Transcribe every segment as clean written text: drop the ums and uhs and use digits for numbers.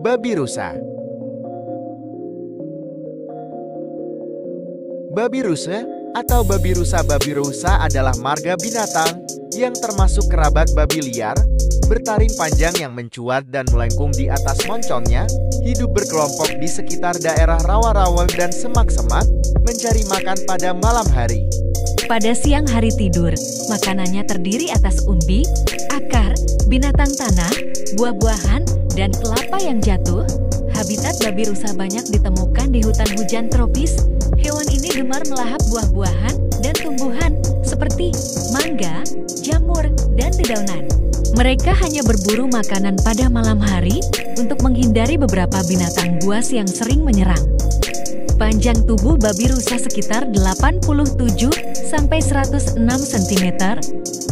Babi rusa. Babi rusa atau babi rusa adalah marga binatang yang termasuk kerabat babi liar, bertaring panjang yang mencuat dan melengkung di atas monconnya, hidup berkelompok di sekitar daerah rawa-rawa dan semak-semak, mencari makan pada malam hari. Pada siang hari tidur, makanannya terdiri atas umbi, akar, binatang tanah, buah-buahan, dan kelapa yang jatuh. Habitat babi rusa banyak ditemukan di hutan hujan tropis. Hewan ini gemar melahap buah-buahan dan tumbuhan seperti mangga, jamur, dan dedaunan. Mereka hanya berburu makanan pada malam hari untuk menghindari beberapa binatang buas yang sering menyerang. Panjang tubuh babi rusa sekitar 87–106 cm.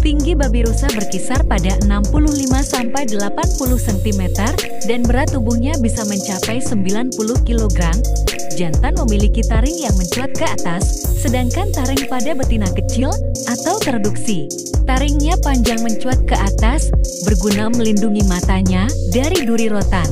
Tinggi babi rusa berkisar pada 65–80 cm dan berat tubuhnya bisa mencapai 90 kg. Jantan memiliki taring yang mencuat ke atas, sedangkan taring pada betina kecil atau terduksi. Taringnya panjang mencuat ke atas, berguna melindungi matanya dari duri rotan.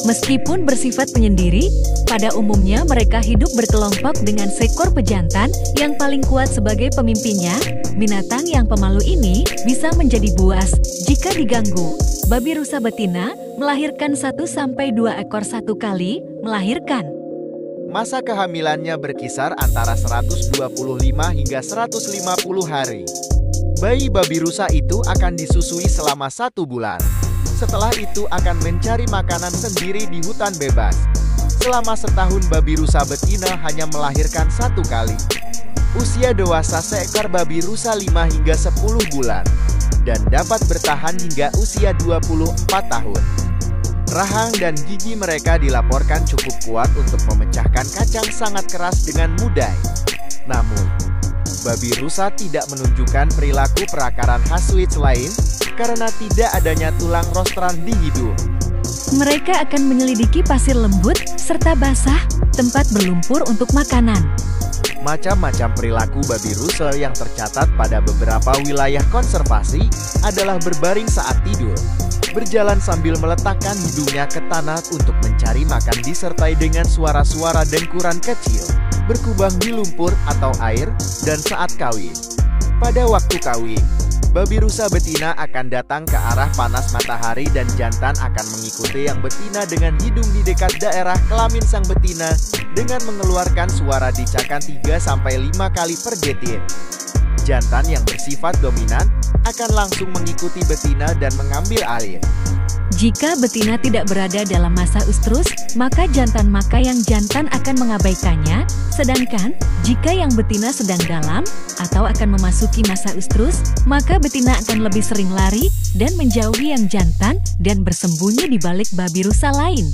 Meskipun bersifat penyendiri, pada umumnya mereka hidup berkelompok dengan seekor pejantan yang paling kuat sebagai pemimpinnya. Binatang yang pemalu ini bisa menjadi buas jika diganggu. Babi rusa betina melahirkan 1–2 ekor satu kali melahirkan. Masa kehamilannya berkisar antara 125 hingga 150 hari. Bayi babi rusa itu akan disusui selama 1 bulan. Setelah itu akan mencari makanan sendiri di hutan bebas. Selama setahun babi rusa betina hanya melahirkan 1 kali. Usia dewasa seekor babi rusa 5 hingga 10 bulan dan dapat bertahan hingga usia 24 tahun. Rahang dan gigi mereka dilaporkan cukup kuat untuk memecahkan kacang sangat keras dengan mudah. Namun, babi rusa tidak menunjukkan perilaku perakaran khas Swiss lain karena tidak adanya tulang rostran di hidung. Mereka akan menyelidiki pasir lembut serta basah, tempat berlumpur untuk makanan. Macam-macam perilaku babi rusa yang tercatat pada beberapa wilayah konservasi adalah berbaring saat tidur, berjalan sambil meletakkan hidungnya ke tanah untuk mencari makan disertai dengan suara-suara dengkuran kecil, berkubang di lumpur atau air, dan saat kawin. Pada waktu kawin, babi rusa betina akan datang ke arah panas matahari dan jantan akan mengikuti yang betina dengan hidung di dekat daerah kelamin sang betina dengan mengeluarkan suara dicakan 3–5 kali per detik. Jantan yang bersifat dominan akan langsung mengikuti betina dan mengambil alih. Jika betina tidak berada dalam masa ustrus, maka yang jantan akan mengabaikannya, sedangkan jika yang betina sedang dalam atau akan memasuki masa ustrus, maka betina akan lebih sering lari dan menjauhi yang jantan dan bersembunyi di balik babi rusa lain.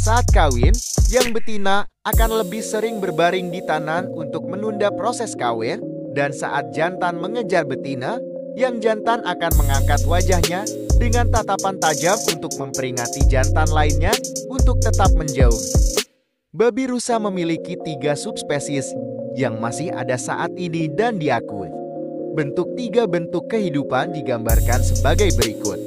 Saat kawin, yang betina akan lebih sering berbaring di tanah untuk menunda proses kawin, dan saat jantan mengejar betina, yang jantan akan mengangkat wajahnya dengan tatapan tajam untuk memperingati jantan lainnya untuk tetap menjauh. Babi rusa memiliki 3 subspesies yang masih ada saat ini dan diakui. 3 bentuk kehidupan digambarkan sebagai berikut.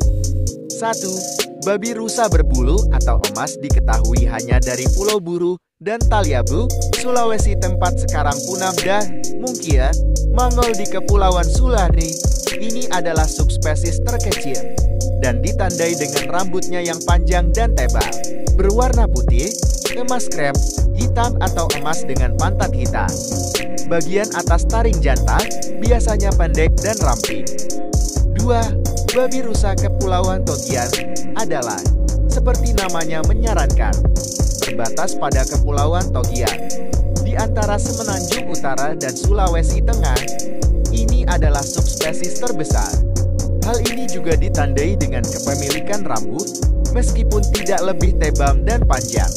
1. Babi rusa berbulu atau emas diketahui hanya dari Pulau Buru dan Taliabu, Sulawesi tempat sekarang punah dan Mungkia, Mongol di Kepulauan Sulawesi. Ini adalah subspesies terkecil dan ditandai dengan rambutnya yang panjang dan tebal, berwarna putih, emas krem, hitam atau emas dengan pantat hitam. Bagian atas taring jantan biasanya pendek dan ramping. 2. Babi rusa Kepulauan Togian adalah, seperti namanya menyarankan, terbatas pada Kepulauan Togian di antara Semenanjung Utara dan Sulawesi Tengah. Ini adalah subspesies terbesar. Hal ini juga ditandai dengan kepemilikan rambut, meskipun tidak lebih tebal dan panjang.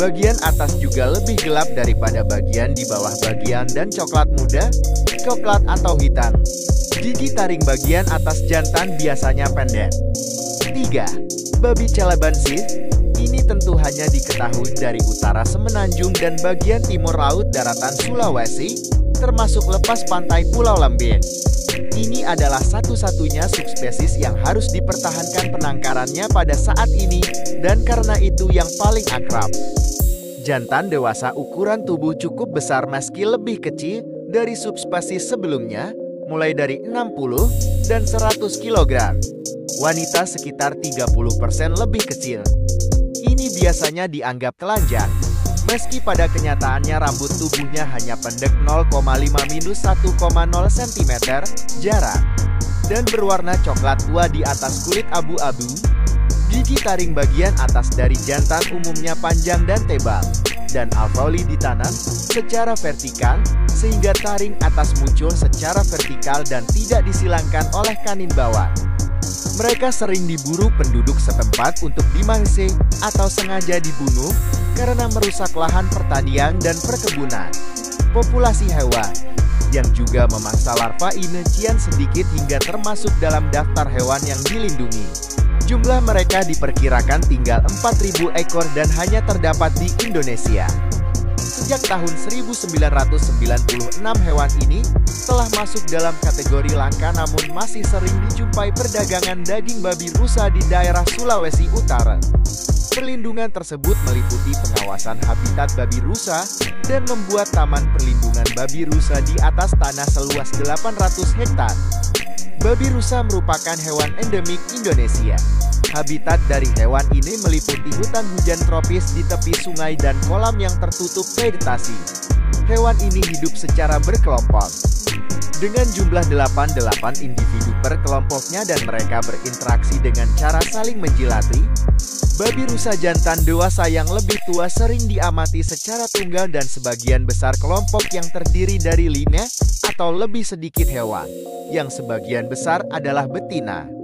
Bagian atas juga lebih gelap daripada bagian di bawah bagian dan coklat muda, coklat atau hitam. Gigi taring bagian atas jantan biasanya pendek. 3. Babi Calabansis. Ini tentu hanya diketahui dari utara Semenanjung dan bagian timur laut daratan Sulawesi. termasuk lepas pantai Pulau Lembeh. Ini adalah satu-satunya subspesies yang harus dipertahankan penangkarannya pada saat ini, dan karena itu yang paling akrab. Jantan dewasa ukuran tubuh cukup besar meski lebih kecil dari subspesies sebelumnya, mulai dari 60 dan 100 kg. Wanita sekitar 30% lebih kecil. Ini biasanya dianggap telanjang, meski pada kenyataannya rambut tubuhnya hanya pendek 0,5–1,0 cm jarak, dan berwarna coklat tua di atas kulit abu-abu. Gigi taring bagian atas dari jantan umumnya panjang dan tebal, dan alveoli ditanam secara vertikal, sehingga taring atas muncul secara vertikal dan tidak disilangkan oleh kanin bawah. Mereka sering diburu penduduk setempat untuk dimangsih atau sengaja dibunuh karena merusak lahan pertanian dan perkebunan. Populasi hewan yang juga memangsa larva ini kian sedikit hingga termasuk dalam daftar hewan yang dilindungi. Jumlah mereka diperkirakan tinggal 4.000 ekor dan hanya terdapat di Indonesia. Sejak tahun 1996 hewan ini telah masuk dalam kategori langka, namun masih sering dijumpai perdagangan daging babi rusa di daerah Sulawesi Utara. Perlindungan tersebut meliputi pengawasan habitat babi rusa dan membuat taman perlindungan babi rusa di atas tanah seluas 800 hektar. Babi rusa merupakan hewan endemik Indonesia. Habitat dari hewan ini meliputi hutan hujan tropis di tepi sungai dan kolam yang tertutup vegetasi. Hewan ini hidup secara berkelompok, dengan jumlah 88 individu per kelompoknya, dan mereka berinteraksi dengan cara saling menjilati. Babi rusa jantan dewasa yang lebih tua sering diamati secara tunggal, dan sebagian besar kelompok yang terdiri dari 5 atau lebih sedikit hewan, yang sebagian besar adalah betina.